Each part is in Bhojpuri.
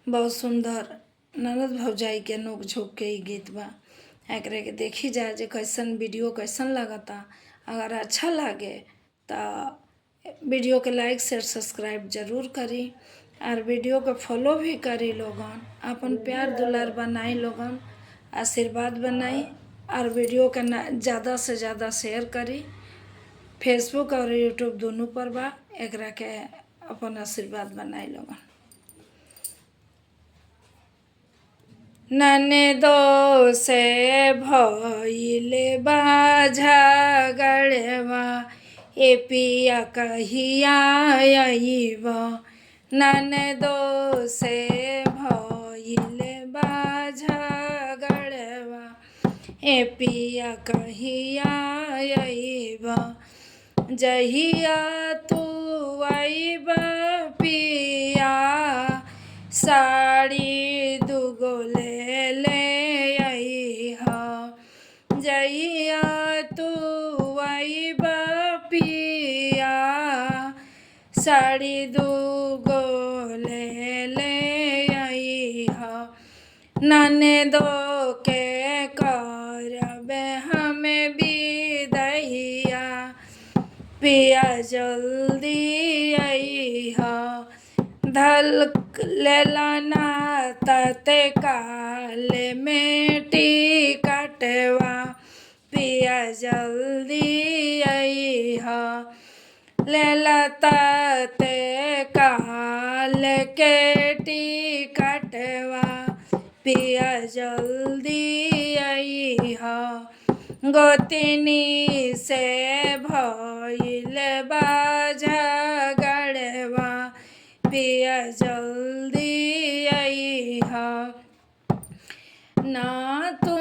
बहुत सुंदर ननद भौजाई के नोक झोंक के ई गीत बा। एकरे के देखी जाए जे कैसन वीडियो कैसन लगता। अगर अच्छा लगे तो वीडियो के लाइक शेयर सब्सक्राइब जरूर करी और वीडियो को फॉलो भी करी लोगन। अपन प्यार दुलार बनाई लोगन, आशीर्वाद बनाई और वीडियो के ज़्यादा से ज़्यादा शेयर करी। फेसबुक और यूट्यूब दोनों पर बा। एकरा के अपन आशीर्वाद बनाई लोगन। ननदो से भइले बा झगड़वा, ए पिया कहिया अइबा। ननदो से भइले बा झगड़वा, ए पिया कहिया अइबा। जहिया तू अइबा पिया, साड़ी दुगो ले अइहा। जहिया तू अइबा पिया, साड़ी दुगो ले अइहा। ननदो के करबे हमें बिदैया, पिया जल्दी अइहा। धलक लेलाना तते काले में टिकटवा, पिया जल्दी अइहा। लेला तते काल के टिकटवा, पिया जल्दी अइहा। गोतनी से भइल बा झगड़वा, पिया जल्दी अइहा। ना तू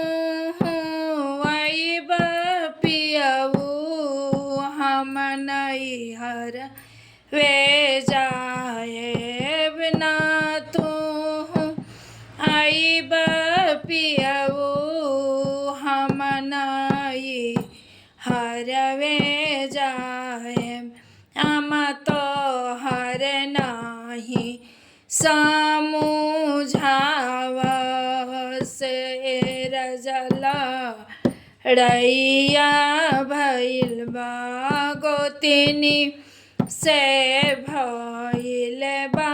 अइबा पियऊ हम नैहर वे जाएब। ना तू अइबा पियऊ हम नैहर वे जाएब। हम तो हर नाही समझावा से रजला रैया भइल बा। गोतनी से भइल बा